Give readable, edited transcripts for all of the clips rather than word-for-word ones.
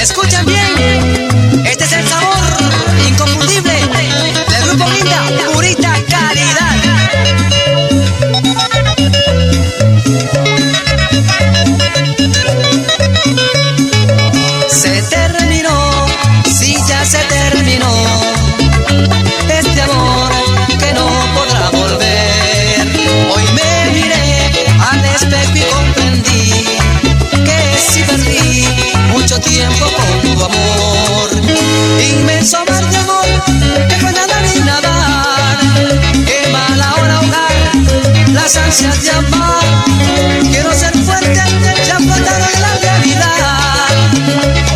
Escuchen bien, este es el sabor inconfundible del Grupo Guinda, purita calidad. Se terminó, sí ya se terminó, este amor que no podrá volver. Hoy me miré al espejo y comprendí que sí perdí mucho tiempo con tu amor. Inmenso mar de amor que fue nadar y nadar, qué mala hora ahogar las ansias de amar. Quiero ser fuerte, ya faltaron en la realidad,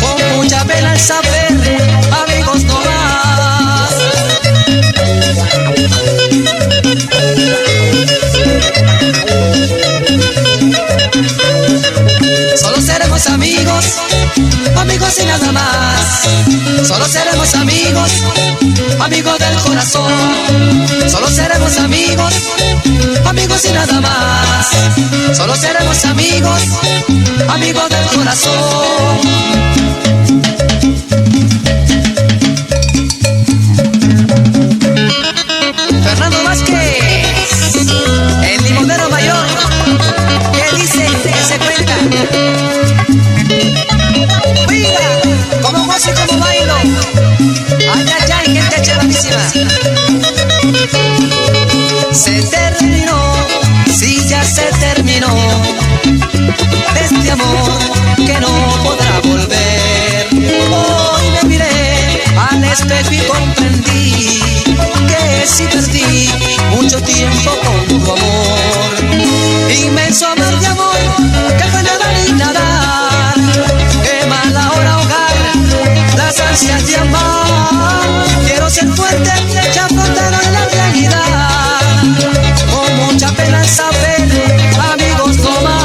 con mucha pena el saber, amigos no más. Solo seremos amigos, amigos y nada más. Solo seremos amigos, amigos del corazón. Solo seremos amigos, amigos y nada más. Solo seremos amigos, amigos del corazón. Fernando Vázquez, el limonero mayor, que dice que se cuenta. Mira, como gozo y como bailo. Ay, ay, ay, gente chéverísima. Se terminó, sí ya se terminó, este amor que no podrá volver. Hoy me miré al espejo y comprendí que sí perdí mucho tiempo con tu amor. Inmenso mar de amor que fue nadar y nadar, qué mala hora ahogar las ansias de amar. Quiero ser fuerte, ya afrontaron en la realidad, con mucha pena el saber, amigos no más.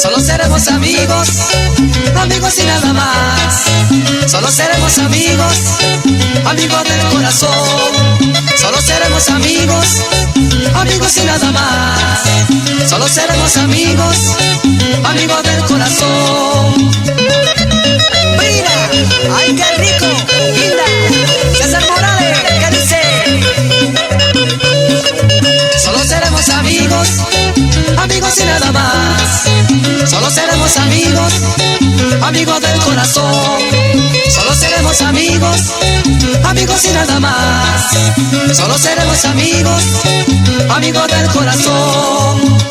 Solo seremos amigos, amigos y nada más. Solo seremos amigos, amigos del corazón. Solo seremos amigos, amigos y nada más. Solo seremos amigos, amigos del corazón. Mira, ay qué rico, Guinda, César Morales, ¿qué dice? Solo seremos amigos, amigos y nada más. Solo seremos amigos, amigos del corazón. Solo seremos amigos, amigos y nada más. Solo seremos amigos, amigos del corazón.